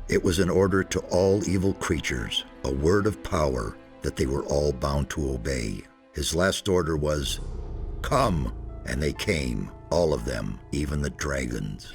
It was an order to all evil creatures, a word of power that they were all bound to obey. His last order was, "Come," and they came, all of them, even the dragons.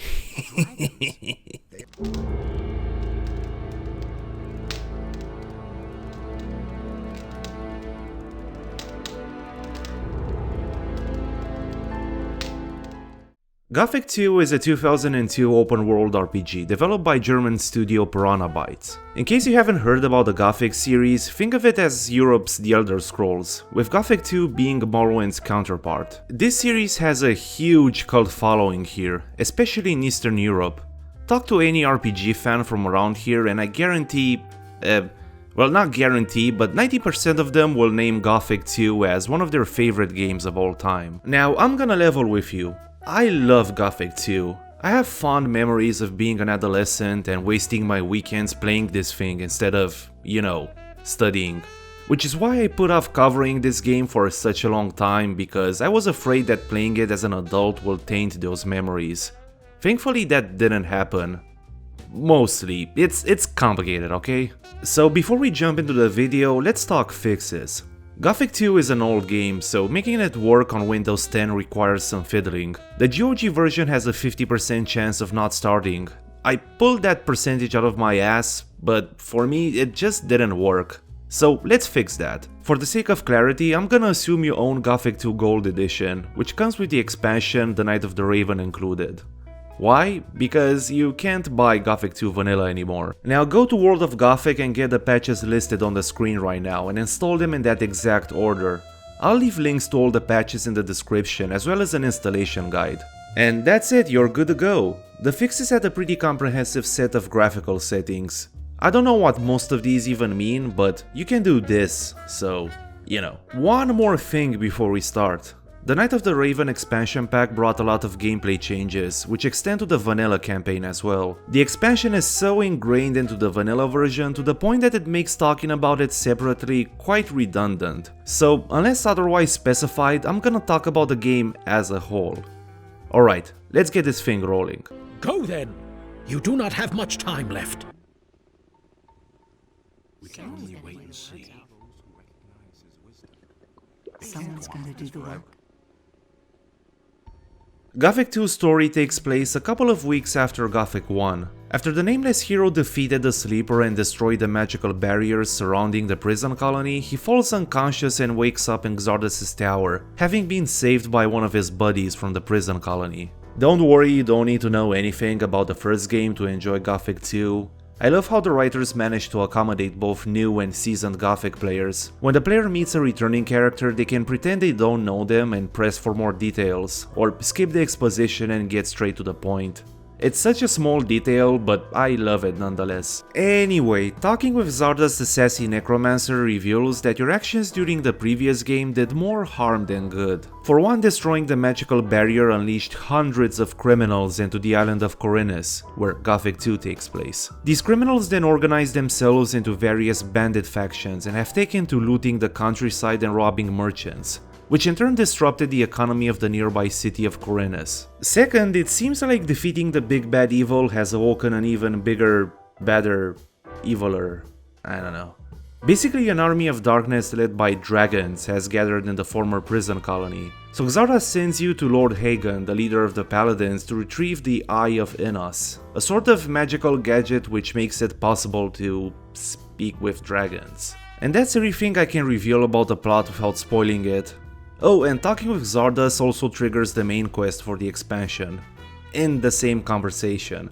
Gothic 2 is a 2002 open-world RPG developed by German studio Piranha Bytes. In case you haven't heard about the Gothic series, think of it as Europe's The Elder Scrolls, with Gothic 2 being Morrowind's counterpart. This series has a huge cult following here, especially in Eastern Europe. Talk to any RPG fan from around here and I guarantee, well, not guarantee, but 90% of them will name Gothic 2 as one of their favorite games of all time. Now, I'm gonna level with you. I love Gothic 2. I have fond memories of being an adolescent and wasting my weekends playing this thing instead of, studying. Which is why I put off covering this game for such a long time, because I was afraid that playing it as an adult will taint those memories. Thankfully that didn't happen. Mostly. It's complicated, okay? So before we jump into the video, let's talk fixes. Gothic 2 is an old game, so making it work on Windows 10 requires some fiddling. The GOG version has a 50% chance of not starting. I pulled that percentage out of my ass, but for me it just didn't work. So let's fix that. For the sake of clarity, I'm gonna assume you own Gothic 2 Gold Edition, which comes with the expansion The Night of the Raven included. Why? Because you can't buy Gothic 2 Vanilla anymore. Now go to World of Gothic and get the patches listed on the screen right now and install them in that exact order. I'll leave links to all the patches in the description as well as an installation guide. And that's it, you're good to go. The fixes had a pretty comprehensive set of graphical settings. I don't know what most of these even mean, but you can do this, so, One more thing before we start. The Night of the Raven expansion pack brought a lot of gameplay changes, which extend to the vanilla campaign as well. The expansion is so ingrained into the vanilla version to the point that it makes talking about it separately quite redundant. So, unless otherwise specified, I'm gonna talk about the game as a whole. Alright, let's get this thing rolling. Go then! You do not have much time left. We can only wait and see. Someone's gonna do the work. Gothic 2's story takes place a couple of weeks after Gothic 1. After the nameless hero defeated the Sleeper and destroyed the magical barriers surrounding the prison colony, he falls unconscious and wakes up in Xardas' tower, having been saved by one of his buddies from the prison colony. Don't worry, you don't need to know anything about the first game to enjoy Gothic 2. I love how the writers managed to accommodate both new and seasoned Gothic players. When the player meets a returning character, they can pretend they don't know them and press for more details, or skip the exposition and get straight to the point. It's such a small detail, but I love it nonetheless. Anyway, talking with Xardas the sassy necromancer reveals that your actions during the previous game did more harm than good. For one, destroying the magical barrier unleashed hundreds of criminals into the island of Corinnes, where Gothic 2 takes place. These criminals then organized themselves into various bandit factions and have taken to looting the countryside and robbing merchants, which in turn disrupted the economy of the nearby city of Corinnes. Second, it seems like defeating the big bad evil has awoken an even bigger, badder, eviler, I don't know. Basically, an army of darkness led by dragons has gathered in the former prison colony. So Xardas sends you to Lord Hagen, the leader of the paladins, to retrieve the Eye of Innos, a sort of magical gadget which makes it possible to speak with dragons. And that's everything I can reveal about the plot without spoiling it. Oh, and talking with Xardas also triggers the main quest for the expansion, in the same conversation.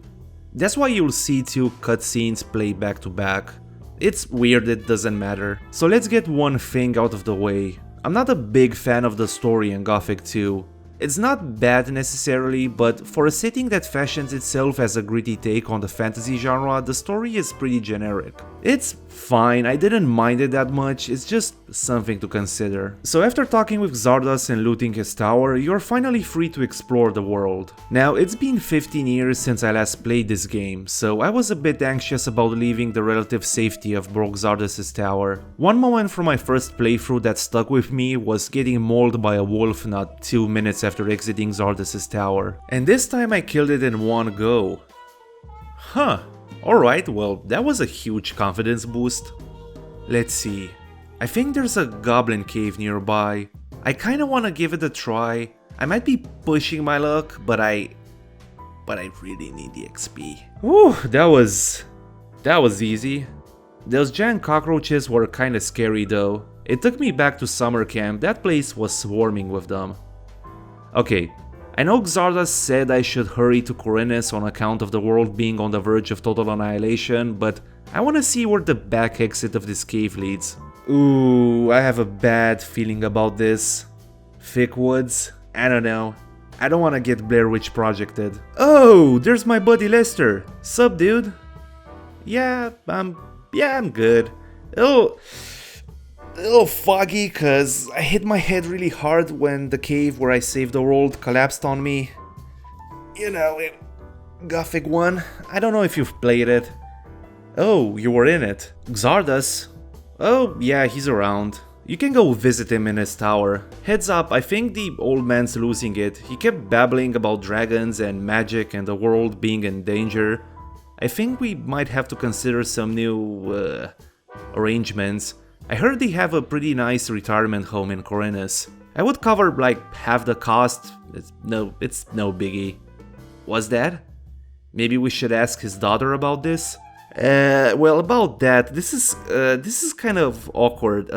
That's why you'll see two cutscenes play back to back. It's weird, it doesn't matter. So let's get one thing out of the way. I'm not a big fan of the story in Gothic 2. It's not bad necessarily, but for a setting that fashions itself as a gritty take on the fantasy genre, the story is pretty generic. It's fine, I didn't mind it that much, it's just something to consider. So after talking with Xardas and looting his tower, you're finally free to explore the world. Now, it's been 15 years since I last played this game, so I was a bit anxious about leaving the relative safety of broke Xardas' tower. One moment from my first playthrough that stuck with me was getting mauled by a wolf not 2 minutes after exiting Xardas' tower. And this time I killed it in one go. Huh. Alright, well, that was a huge confidence boost. Let's see. I think there's a goblin cave nearby. I kinda wanna give it a try. I might be pushing my luck, but I really need the XP. Whew, that was easy. Those giant cockroaches were kinda scary though. It took me back to summer camp. That place was swarming with them. Okay, I know Xardas said I should hurry to Corinnes on account of the world being on the verge of total annihilation, but I wanna see where the back exit of this cave leads. Ooh, I have a bad feeling about this. Thick woods? I don't know. I don't wanna get Blair Witch projected. Oh, there's my buddy Lester. Sup, dude? Yeah, I'm good. A little foggy cause I hit my head really hard when the cave where I saved the world collapsed on me. You know, in Gothic 1. I don't know if you've played it. Oh, you were in it. Xardas? Oh, yeah, he's around. You can go visit him in his tower. Heads up, I think the old man's losing it. He kept babbling about dragons and magic and the world being in danger. I think we might have to consider some new, arrangements. I heard they have a pretty nice retirement home in Corinnes. I would cover like half the cost. It's no biggie. What's that? Maybe we should ask his daughter about this? Well, about that, this is kind of awkward.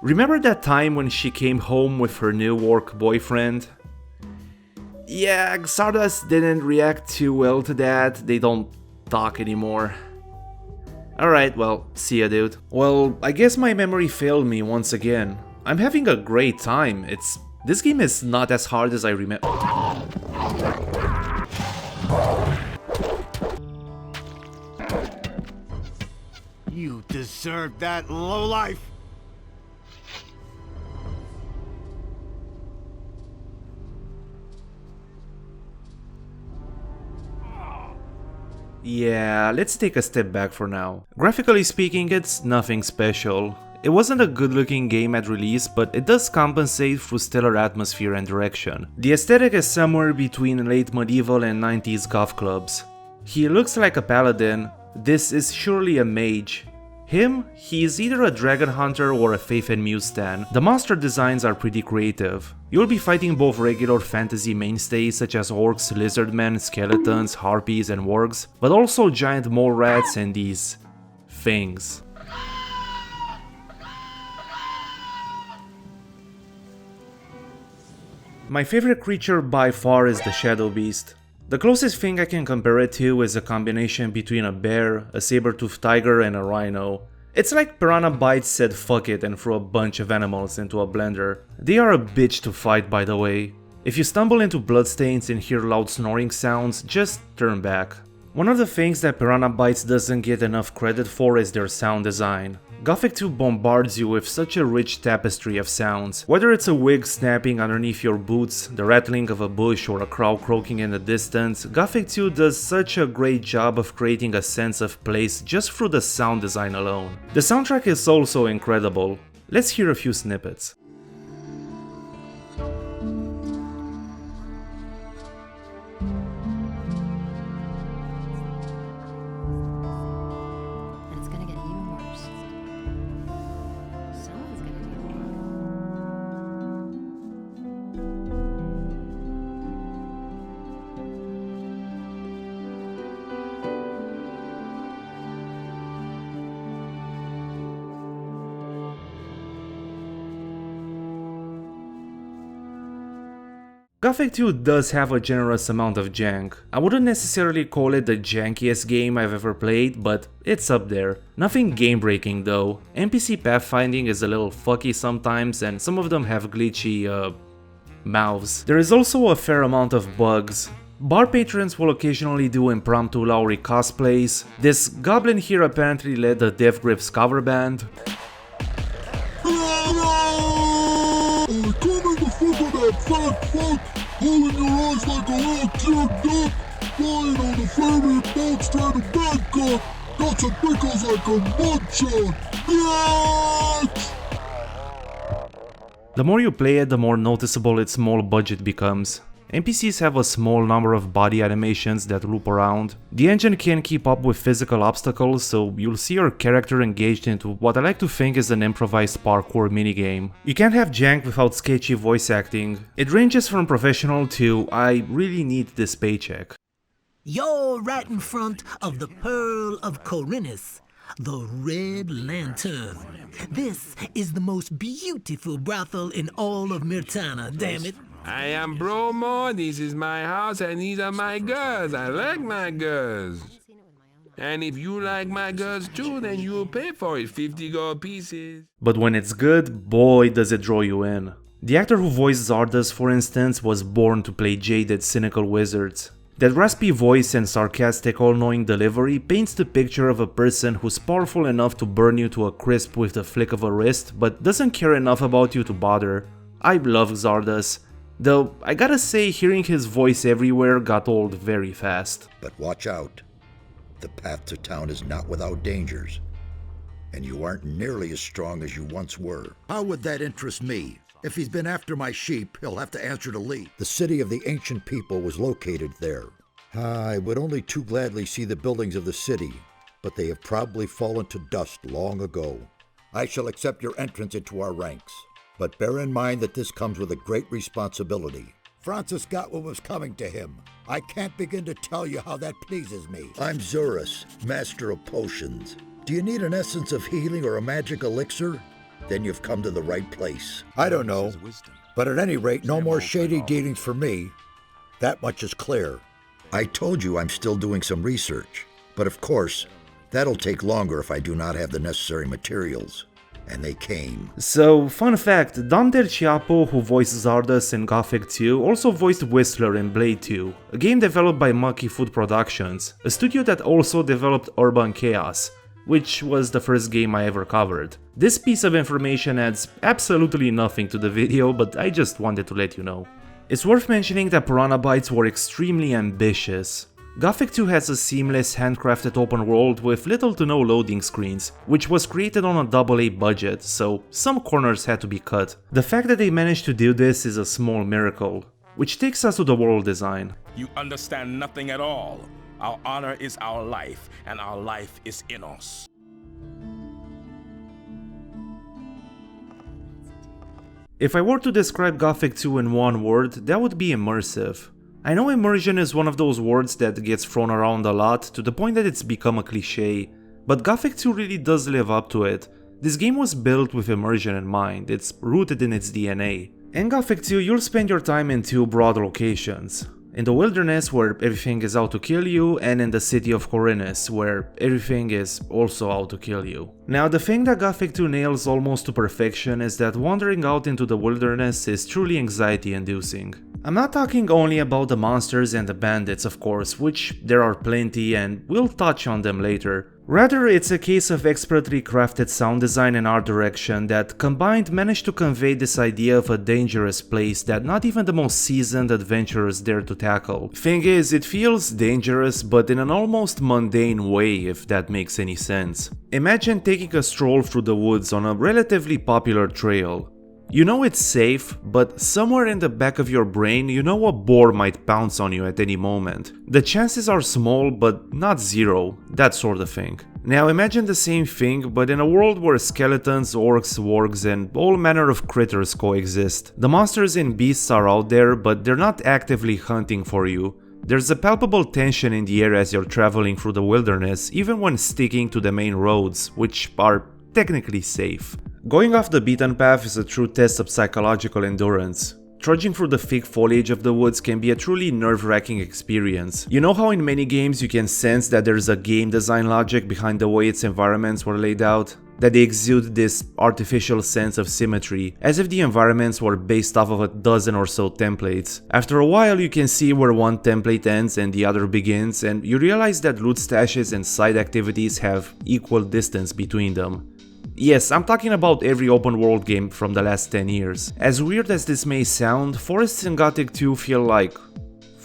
Remember that time when she came home with her new work boyfriend? Yeah, Xardas didn't react too well to that. They don't talk anymore. Alright, well, see ya, dude. Well, I guess my memory failed me once again. I'm having a great time. This game is not as hard as I remember. You deserve that, lowlife! Yeah, let's take a step back for now. Graphically speaking, it's nothing special. It wasn't a good looking game at release, but it does compensate through stellar atmosphere and direction. The aesthetic is somewhere between late medieval and 90s goth clubs. He looks like a paladin. This is surely a mage. Him, he is either a dragon hunter or a Faith and Muse stan. The monster designs are pretty creative. You'll be fighting both regular fantasy mainstays such as orcs, lizardmen, skeletons, harpies and wargs, but also giant mole rats and these things. My favorite creature by far is the Shadow Beast. The closest thing I can compare it to is a combination between a bear, a saber-toothed tiger and a rhino. It's like Piranha Bytes said fuck it and threw a bunch of animals into a blender. They are a bitch to fight, by the way. If you stumble into bloodstains and hear loud snoring sounds, just turn back. One of the things that Piranha Bytes doesn't get enough credit for is their sound design. Gothic 2 bombards you with such a rich tapestry of sounds. Whether it's a wig snapping underneath your boots, the rattling of a bush or a crow croaking in the distance, Gothic 2 does such a great job of creating a sense of place just through the sound design alone. The soundtrack is also incredible. Let's hear a few snippets. Gothic 2 does have a generous amount of jank. I wouldn't necessarily call it the jankiest game I've ever played, but it's up there. Nothing game breaking though. NPC pathfinding is a little fucky sometimes and some of them have glitchy, mouths. There is also a fair amount of bugs. Bar patrons will occasionally do impromptu Lowry cosplays. This goblin here apparently led the Death Grips cover band. Fat fuck, rolling your eyes like a little cute duck, flying on the ferry boat straight to Bangkok, got some pickles like a muncher, bitch! The more you play it, the more noticeable its small budget becomes. NPCs have a small number of body animations that loop around. The engine can't keep up with physical obstacles, so you'll see your character engaged into what I like to think is an improvised parkour minigame. You can't have jank without sketchy voice acting. It ranges from professional to I really need this paycheck. You're right in front of the Pearl of Corinus, the Red Lantern. This is the most beautiful brothel in all of Myrtana, damn it. I am Bromo, this is my house, and these are my girls. I like my girls. And if you like my girls too, then you'll pay for it, 50 gold pieces. But when it's good, boy does it draw you in. The actor who voiced Zardas, for instance, was born to play jaded, cynical wizards. That raspy voice and sarcastic, all-knowing delivery paints the picture of a person who's powerful enough to burn you to a crisp with the flick of a wrist, but doesn't care enough about you to bother. I love Zardas, though I gotta say hearing his voice everywhere got old very fast. But watch out. The path to town is not without dangers, and you aren't nearly as strong as you once were. How would that interest me? If he's been after my sheep, he'll have to answer to Lee. The city of the ancient people was located there. I would only too gladly see the buildings of the city, but they have probably fallen to dust long ago. I shall accept your entrance into our ranks, but bear in mind that this comes with a great responsibility. Francis got what was coming to him. I can't begin to tell you how that pleases me. I'm Zurus, master of potions. Do you need an essence of healing or a magic elixir? Then you've come to the right place. I don't know, but at any rate, no more shady dealings for me. That much is clear. I told you I'm still doing some research, but of course, that'll take longer if I do not have the necessary materials. And they came. So, fun fact, Don Del Chiapo, who voiced Zardas in Gothic 2, also voiced Whistler in Blade 2, a game developed by Monkey Food Productions, a studio that also developed Urban Chaos, which was the first game I ever covered. This piece of information adds absolutely nothing to the video, but I just wanted to let you know. It's worth mentioning that Piranha Bytes were extremely ambitious. Gothic 2 has a seamless, handcrafted open world with little to no loading screens, which was created on a AA budget, so some corners had to be cut. The fact that they managed to do this is a small miracle. Which takes us to the world design. You understand nothing at all. Our honor is our life, and our life is in us. If I were to describe Gothic 2 in one word, that would be immersive. I know immersion is one of those words that gets thrown around a lot to the point that it's become a cliche, but Gothic 2 really does live up to it. This game was built with immersion in mind, it's rooted in its DNA. In Gothic 2 you'll spend your time in two broad locations. In the wilderness, where everything is out to kill you, and in the city of Corinus, where everything is also out to kill you. Now, the thing that Gothic 2 nails almost to perfection is that wandering out into the wilderness is truly anxiety-inducing. I'm not talking only about the monsters and the bandits, of course, which there are plenty and we'll touch on them later. Rather, it's a case of expertly crafted sound design and art direction that combined managed to convey this idea of a dangerous place that not even the most seasoned adventurers dare to tackle. Thing is, it feels dangerous, but in an almost mundane way, if that makes any sense. Imagine taking a stroll through the woods on a relatively popular trail. You know it's safe, but somewhere in the back of your brain you know a boar might pounce on you at any moment. The chances are small, but not zero, that sort of thing. Now imagine the same thing, but in a world where skeletons, orcs, wargs and all manner of critters coexist. The monsters and beasts are out there, but they're not actively hunting for you. There's a palpable tension in the air as you're traveling through the wilderness, even when sticking to the main roads, which are technically safe. Going off the beaten path is a true test of psychological endurance. Trudging through the thick foliage of the woods can be a truly nerve-wracking experience. You know how in many games you can sense that there's a game design logic behind the way its environments were laid out? That they exude this artificial sense of symmetry, as if the environments were based off of a dozen or so templates. After a while you can see where one template ends and the other begins, and you realize that loot stashes and side activities have equal distance between them. Yes, I'm talking about every open world game from the last 10 years. As weird as this may sound, forests in Gothic 2 feel like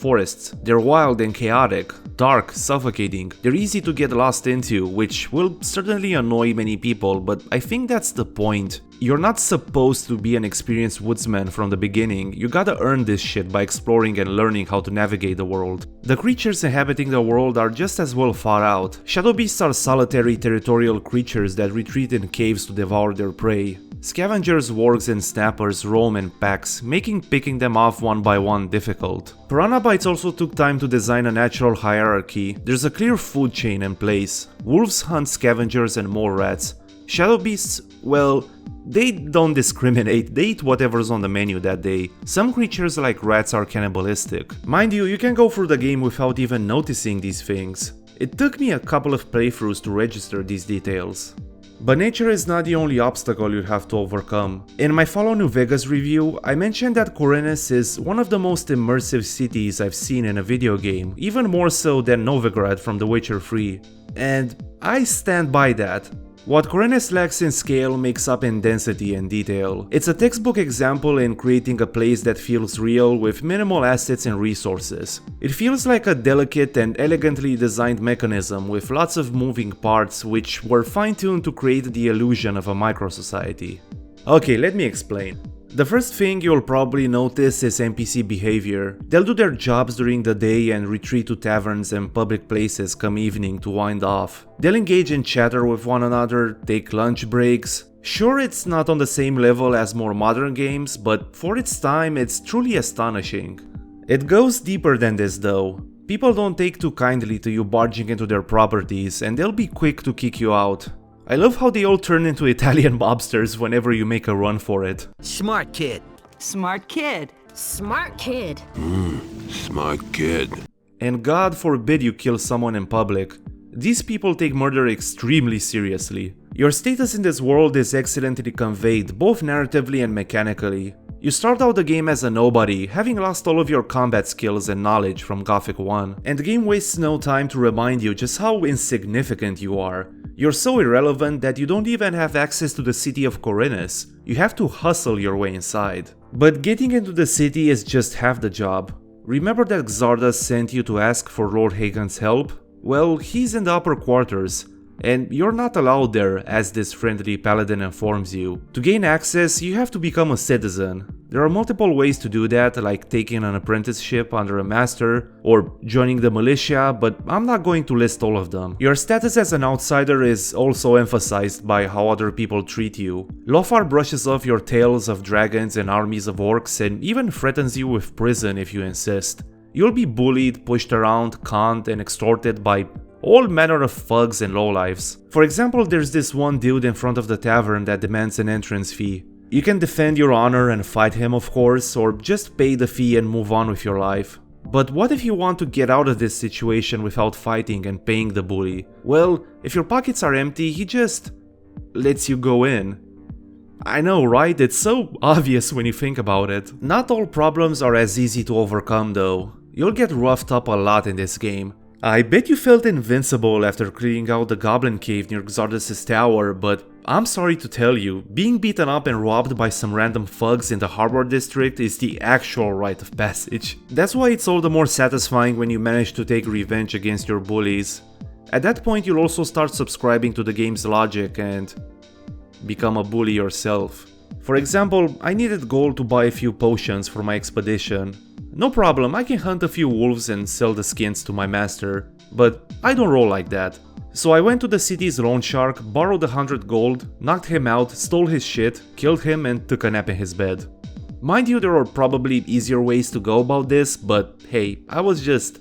forests. They're wild and chaotic, dark, suffocating. They're easy to get lost into, which will certainly annoy many people, but I think that's the point. You're not supposed to be an experienced woodsman from the beginning, you gotta earn this shit by exploring and learning how to navigate the world. The creatures inhabiting the world are just as well thought out. Shadow beasts are solitary territorial creatures that retreat in caves to devour their prey. Scavengers, wargs, and snappers roam in packs, making picking them off one by one difficult. Piranha Bytes also took time to design a natural hierarchy. There's a clear food chain in place. Wolves hunt scavengers and mole rats. Shadow beasts, well, they don't discriminate, they eat whatever's on the menu that day. Some creatures like rats are cannibalistic. Mind you, you can go through the game without even noticing these things. It took me a couple of playthroughs to register these details. But nature is not the only obstacle you have to overcome. In my Fallout New Vegas review, I mentioned that Khorinis is one of the most immersive cities I've seen in a video game, even more so than Novigrad from The Witcher 3. And I stand by that. What Khorinis lacks in scale makes up in density and detail. It's a textbook example in creating a place that feels real with minimal assets and resources. It feels like a delicate and elegantly designed mechanism with lots of moving parts which were fine-tuned to create the illusion of a micro-society. Okay, let me explain. The first thing you'll probably notice is NPC behavior. They'll do their jobs during the day and retreat to taverns and public places come evening to wind off. They'll engage in chatter with one another, take lunch breaks. Sure, it's not on the same level as more modern games, but for its time, it's truly astonishing. It goes deeper than this though. People don't take too kindly to you barging into their properties, and they'll be quick to kick you out. I love how they all turn into Italian mobsters whenever you make a run for it. Smart kid. Smart kid. Smart kid. Smart kid. And God forbid you kill someone in public. These people take murder extremely seriously. Your status in this world is excellently conveyed, both narratively and mechanically. You start out the game as a nobody, having lost all of your combat skills and knowledge from Gothic 1, and the game wastes no time to remind you just how insignificant you are. You're so irrelevant that you don't even have access to the city of Khorinis. You have to hustle your way inside. But getting into the city is just half the job. Remember that Xardas sent you to ask for Lord Hagen's help? Well, he's in the upper quarters, and you're not allowed there, as this friendly paladin informs you. To gain access, you have to become a citizen. There are multiple ways to do that, like taking an apprenticeship under a master, or joining the militia, but I'm not going to list all of them. Your status as an outsider is also emphasized by how other people treat you. Lothar brushes off your tales of dragons and armies of orcs, and even threatens you with prison if you insist. You'll be bullied, pushed around, conned, and extorted by all manner of thugs and lowlifes. For example, there's this one dude in front of the tavern that demands an entrance fee. You can defend your honor and fight him, of course, or just pay the fee and move on with your life. But what if you want to get out of this situation without fighting and paying the bully? Well, if your pockets are empty, he just lets you go in. I know, right? It's so obvious when you think about it. Not all problems are as easy to overcome though. You'll get roughed up a lot in this game. I bet you felt invincible after clearing out the goblin cave near Xardas' tower, but I'm sorry to tell you, being beaten up and robbed by some random thugs in the harbor district is the actual rite of passage. That's why it's all the more satisfying when you manage to take revenge against your bullies. At that point you'll also start subscribing to the game's logic and become a bully yourself. For example, I needed gold to buy a few potions for my expedition. No problem, I can hunt a few wolves and sell the skins to my master, but I don't roll like that. So I went to the city's loan shark, borrowed 100 gold, knocked him out, stole his shit, killed him and took a nap in his bed. Mind you, there are probably easier ways to go about this, but hey, I was just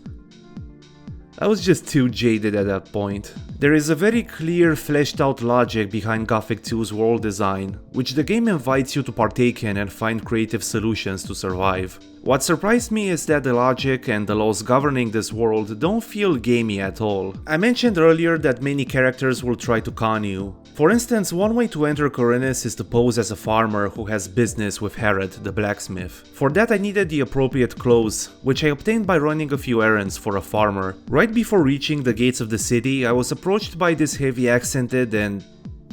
too jaded at that point. There is a very clear, fleshed out logic behind Gothic 2's world design, which the game invites you to partake in and find creative solutions to survive. What surprised me is that the logic and the laws governing this world don't feel gamey at all. I mentioned earlier that many characters will try to con you. For instance, one way to enter Khorinis is to pose as a farmer who has business with Herod, the blacksmith. For that I needed the appropriate clothes, which I obtained by running a few errands for a farmer. Right before reaching the gates of the city, I was approached by this heavy accented and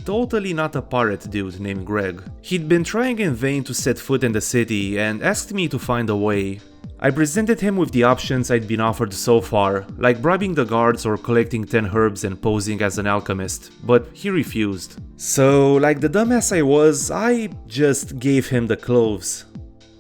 totally not a pirate dude named Greg. He'd been trying in vain to set foot in the city and asked me to find a way. I presented him with the options I'd been offered so far, like bribing the guards or collecting 10 herbs and posing as an alchemist, but he refused. So, like the dumbass I was, I just gave him the clothes.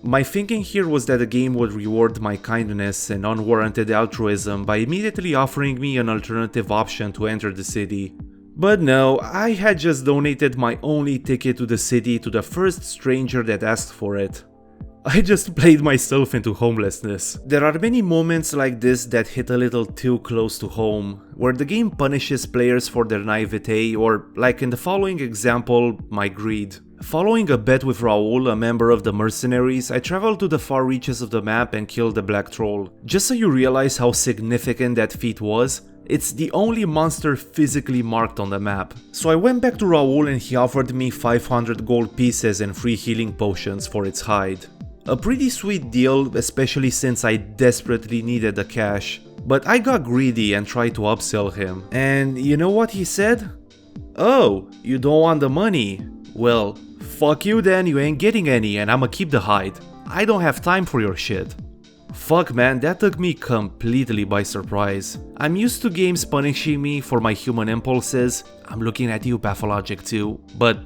My thinking here was that the game would reward my kindness and unwarranted altruism by immediately offering me an alternative option to enter the city. But no, I had just donated my only ticket to the city to the first stranger that asked for it. I just played myself into homelessness. There are many moments like this that hit a little too close to home, where the game punishes players for their naivete or, like in the following example, my greed. Following a bet with Raoul, a member of the mercenaries, I traveled to the far reaches of the map and killed the black troll. Just so you realize how significant that feat was, it's the only monster physically marked on the map. So I went back to Raoul and he offered me 500 gold pieces and free healing potions for its hide. A pretty sweet deal, especially since I desperately needed the cash. But I got greedy and tried to upsell him. And you know what he said? "Oh, you don't want the money? Well, fuck you then, you ain't getting any and I'ma keep the hide. I don't have time for your shit." Fuck man, that took me completely by surprise. I'm used to games punishing me for my human impulses. I'm looking at you, Pathologic too, but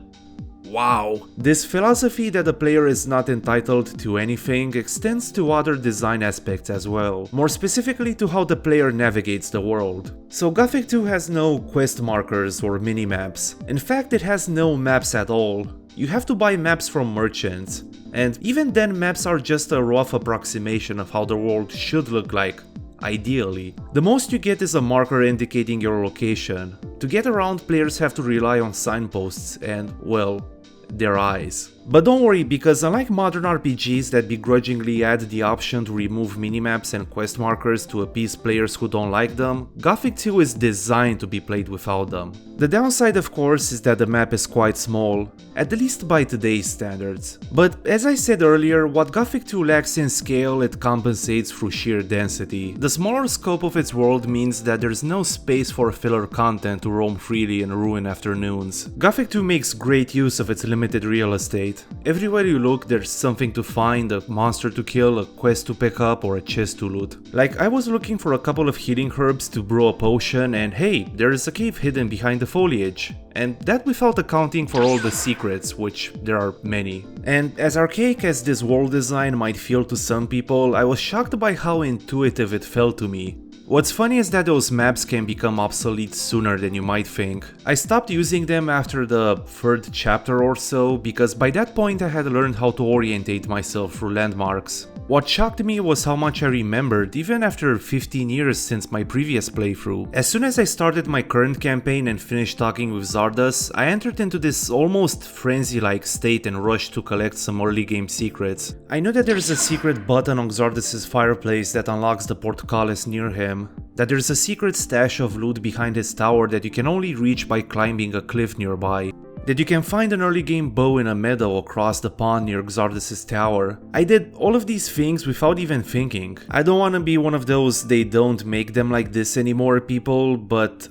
wow. This philosophy that the player is not entitled to anything extends to other design aspects as well, more specifically to how the player navigates the world. So Gothic 2 has no quest markers or mini-maps. In fact, it has no maps at all. You have to buy maps from merchants, and even then maps are just a rough approximation of how the world should look like, ideally. The most you get is a marker indicating your location. To get around, players have to rely on signposts and, well, their eyes. But don't worry, because unlike modern RPGs that begrudgingly add the option to remove minimaps and quest markers to appease players who don't like them, Gothic 2 is designed to be played without them. The downside, of course, is that the map is quite small, at least by today's standards. But as I said earlier, what Gothic 2 lacks in scale, it compensates through sheer density. The smaller scope of its world means that there's no space for filler content to roam freely and ruin afternoons. Gothic 2 makes great use of its limited real estate. Everywhere you look, there's something to find, a monster to kill, a quest to pick up, or a chest to loot. Like, I was looking for a couple of healing herbs to brew a potion, and hey, there is a cave hidden behind the foliage. And that without accounting for all the secrets, which there are many. And as archaic as this world design might feel to some people, I was shocked by how intuitive it felt to me. What's funny is that those maps can become obsolete sooner than you might think. I stopped using them after the third chapter or so, because by that point I had learned how to orientate myself through landmarks. What shocked me was how much I remembered, even after 15 years since my previous playthrough. As soon as I started my current campaign and finished talking with Zardas, I entered into this almost frenzy-like state and rushed to collect some early game secrets. I know that there's a secret button on Zardas' fireplace that unlocks the portcullis near him, that there's a secret stash of loot behind his tower that you can only reach by climbing a cliff nearby, that you can find an early game bow in a meadow across the pond near Xardus' tower. I did all of these things without even thinking. I don't wanna be one of those "they don't make them like this anymore" people, but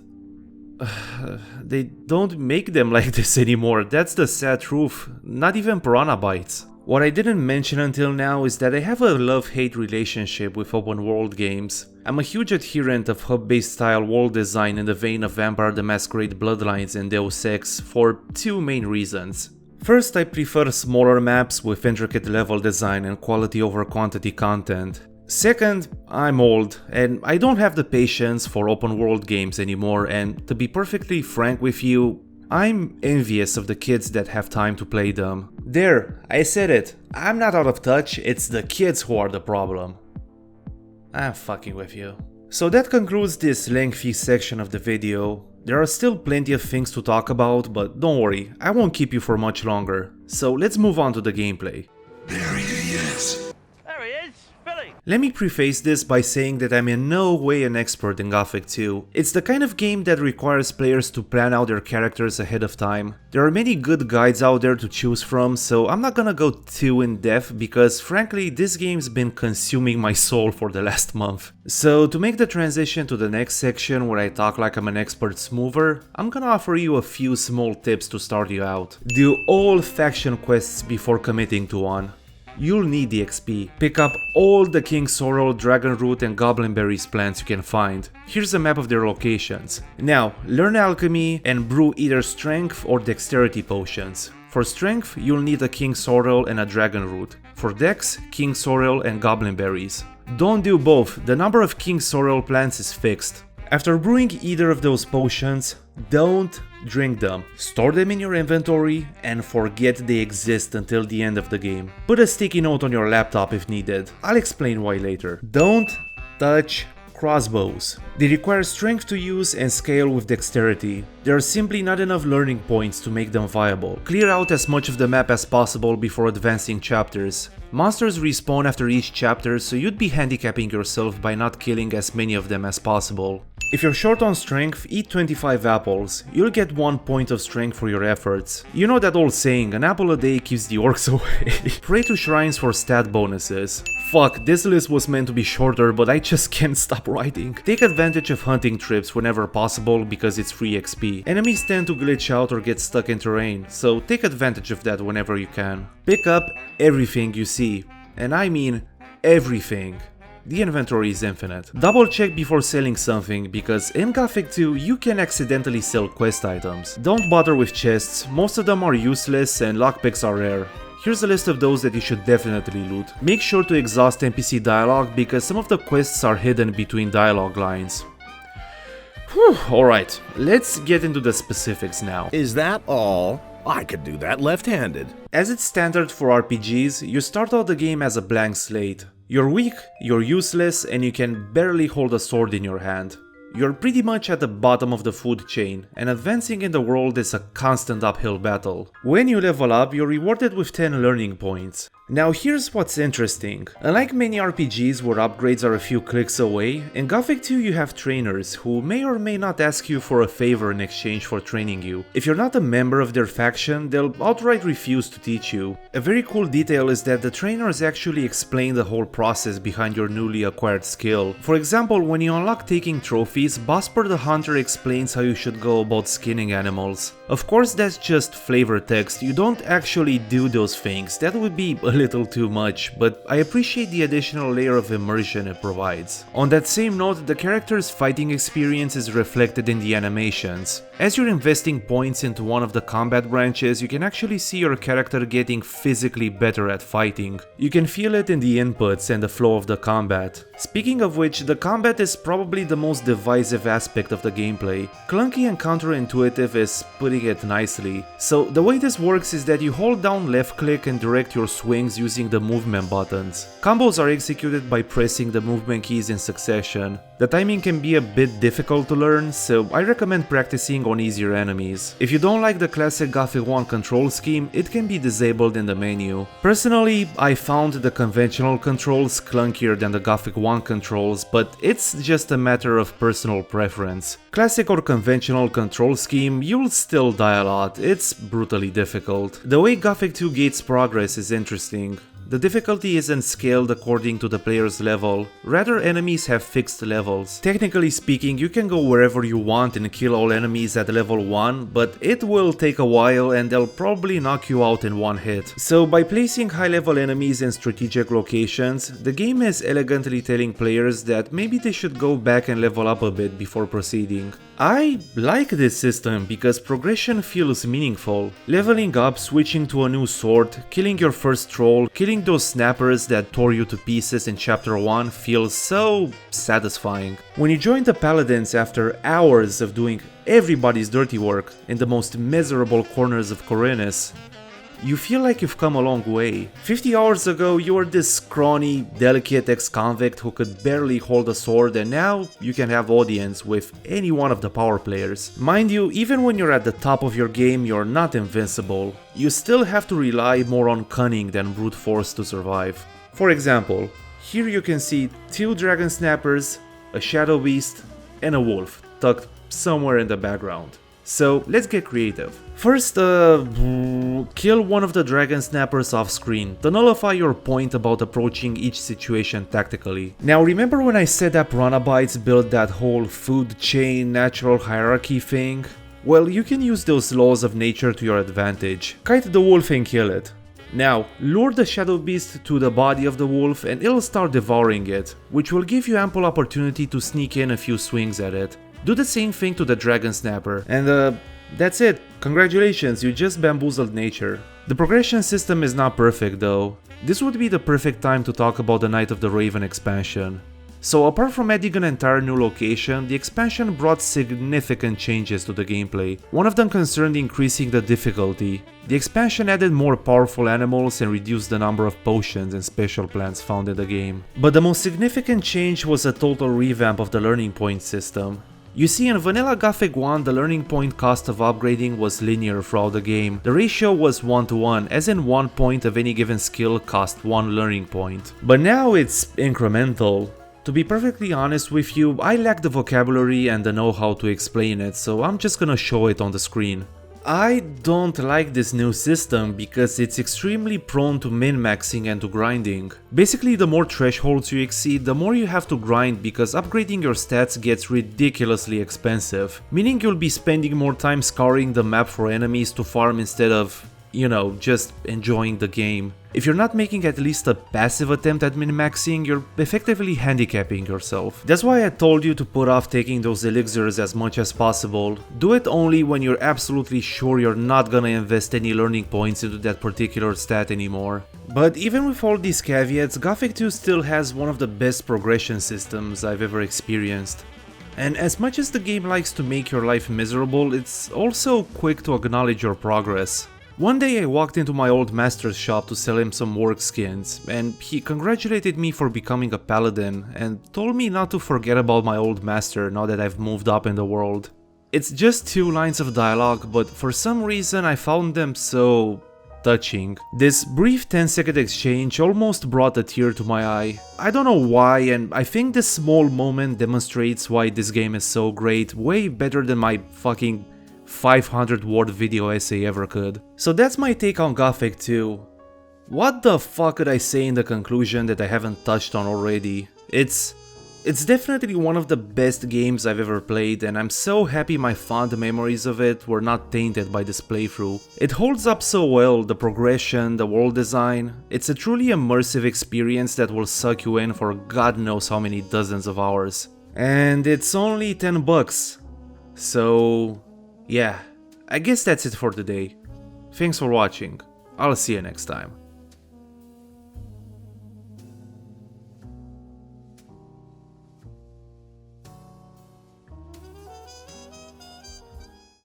they don't make them like this anymore, that's the sad truth, not even Piranha Bytes. What I didn't mention until now is that I have a love-hate relationship with open world games. I'm a huge adherent of hub-based style world design in the vein of Vampire the Masquerade Bloodlines and Deus Ex for two main reasons. First, I prefer smaller maps with intricate level design and quality over quantity content. Second, I'm old, and I don't have the patience for open world games anymore, and to be perfectly frank with you, I'm envious of the kids that have time to play them. There, I said it. I'm not out of touch, it's the kids who are the problem. I'm fucking with you. So that concludes this lengthy section of the video. There are still plenty of things to talk about, but don't worry, I won't keep you for much longer. So let's move on to the gameplay. There he is. Let me preface this by saying that I'm in no way an expert in Gothic 2. It's the kind of game that requires players to plan out their characters ahead of time. There are many good guides out there to choose from, so I'm not gonna go too in depth because frankly this game's been consuming my soul for the last month. So to make the transition to the next section where I talk like I'm an expert smoother, I'm gonna offer you a few small tips to start you out. Do all faction quests before committing to one. you'll need the XP. Pick up all the King Sorrel, Dragon Root and Goblin Berries plants you can find. Here's a map of their locations. Now, learn alchemy and brew either strength or dexterity potions. For strength, you'll need a King Sorrel and a Dragon Root. For dex, King Sorrel and Goblin Berries. Don't do both, the number of King Sorrel plants is fixed. After brewing either of those potions, don't drink them. Store them in your inventory and forget they exist until the end of the game. Put a sticky note on your laptop if needed. I'll explain why later. Don't touch crossbows. They require strength to use and scale with dexterity. There are simply not enough learning points to make them viable. Clear out as much of the map as possible before advancing chapters. Monsters respawn after each chapter, so you'd be handicapping yourself by not killing as many of them as possible. If you're short on strength, eat 25 apples. You'll get 1 point of strength for your efforts. You know that old saying, an apple a day keeps the orcs away. Pray to shrines for stat bonuses. Fuck, this list was meant to be shorter, but I just can't stop writing. Take advantage of hunting trips whenever possible because it's free XP. Enemies tend to glitch out or get stuck in terrain, so take advantage of that whenever you can. Pick up everything you see, and I mean everything. The inventory is infinite. Double check before selling something, because in Gothic 2 you can accidentally sell quest items. Don't bother with chests, most of them are useless and lockpicks are rare. Here's a list of those that you should definitely loot. Make sure to exhaust NPC dialogue because some of the quests are hidden between dialogue lines. Whew, alright, let's get into the specifics now. Is that all? I could do that left-handed. As it's standard for RPGs, you start out the game as a blank slate. You're weak, you're useless, and you can barely hold a sword in your hand. You're pretty much at the bottom of the food chain, and advancing in the world is a constant uphill battle. When you level up, you're rewarded with 10 learning points. Now here's what's interesting. Unlike many RPGs where upgrades are a few clicks away, in Gothic 2 you have trainers who may or may not ask you for a favor in exchange for training you. If you're not a member of their faction, they'll outright refuse to teach you. A very cool detail is that the trainers actually explain the whole process behind your newly acquired skill. For example, when you unlock taking trophies, Bosper the Hunter explains how you should go about skinning animals. Of course that's just flavor text, you don't actually do those things, that would be a little too much, but I appreciate the additional layer of immersion it provides. On that same note, the character's fighting experience is reflected in the animations. As you're investing points into one of the combat branches, you can actually see your character getting physically better at fighting. You can feel it in the inputs and the flow of the combat. Speaking of which, the combat is probably the most divisive aspect of the gameplay. Clunky and counterintuitive is putting it nicely. So the way this works is that you hold down left click and direct your swings using the movement buttons. Combos are executed by pressing the movement keys in succession. The timing can be a bit difficult to learn, so I recommend practicing on easier enemies. If you don't like the classic Gothic 1 control scheme, it can be disabled in the menu. Personally, I found the conventional controls clunkier than the Gothic 1 controls, but it's just a matter of personal preference. Classic or conventional control scheme, you'll still die a lot, it's brutally difficult. The way Gothic 2 gates progress is interesting. The difficulty isn't scaled according to the player's level, rather enemies have fixed levels. Technically speaking, you can go wherever you want and kill all enemies at level 1, but it will take a while and they'll probably knock you out in one hit. So by placing high level enemies in strategic locations, the game is elegantly telling players that maybe they should go back and level up a bit before proceeding. I like this system because progression feels meaningful. Leveling up, switching to a new sword, killing your first troll, killing those snappers that tore you to pieces in chapter 1 feels so satisfying. When you join the paladins after hours of doing everybody's dirty work in the most miserable corners of Corinus, you feel like you've come a long way. 50 hours ago you were this scrawny, delicate ex-convict who could barely hold a sword, and now you can have audience with any one of the power players. Mind you, even when you're at the top of your game, you're not invincible. You still have to rely more on cunning than brute force to survive. For example, here you can see 2 dragon snappers, a shadow beast, and a wolf tucked somewhere in the background. So let's get creative. First, kill one of the dragon snappers off screen to nullify your point about approaching each situation tactically. Now remember when I said that piranha bytes build that whole food chain natural hierarchy thing? Well, you can use those laws of nature to your advantage. Kite the wolf and kill it. Now, lure the shadow beast to the body of the wolf and it'll start devouring it, which will give you ample opportunity to sneak in a few swings at it. Do the same thing to the dragon snapper, and that's it. Congratulations, you just bamboozled nature. The progression system is not perfect though. This would be the perfect time to talk about the Night of the Raven expansion. So apart from adding an entire new location, the expansion brought significant changes to the gameplay. One of them concerned increasing the difficulty. The expansion added more powerful animals and reduced the number of potions and special plants found in the game. But the most significant change was a total revamp of the learning point system. You see, in vanilla Gothic 1, the learning point cost of upgrading was linear throughout the game. The ratio was 1-to-1, as in 1 point of any given skill cost 1 learning point. But now it's incremental. To be perfectly honest with you, I lack the vocabulary and the know-how to explain it, so I'm just gonna show it on the screen. I don't like this new system because it's extremely prone to min-maxing and to grinding. Basically, the more thresholds you exceed, the more you have to grind because upgrading your stats gets ridiculously expensive, meaning you'll be spending more time scouring the map for enemies to farm instead of, you know, just enjoying the game. If you're not making at least a passive attempt at min-maxing, you're effectively handicapping yourself. That's why I told you to put off taking those elixirs as much as possible. Do it only when you're absolutely sure you're not gonna invest any learning points into that particular stat anymore. But even with all these caveats, Gothic 2 still has one of the best progression systems I've ever experienced. And as much as the game likes to make your life miserable, it's also quick to acknowledge your progress. One day I walked into my old master's shop to sell him some work skins, and he congratulated me for becoming a paladin and told me not to forget about my old master now that I've moved up in the world. It's just 2 lines of dialogue, but for some reason I found them so touching. This brief 10-second exchange almost brought a tear to my eye. I don't know why, and I think this small moment demonstrates why this game is so great, way better than my fucking 500-word video essay ever could. So that's my take on Gothic 2. What the fuck could I say in the conclusion that I haven't touched on already? It's definitely one of the best games I've ever played, and I'm so happy my fond memories of it were not tainted by this playthrough. It holds up so well, the progression, the world design. It's a truly immersive experience that will suck you in for God knows how many dozens of hours. And it's only $10. So yeah, I guess that's it for today. Thanks for watching. I'll see you next time.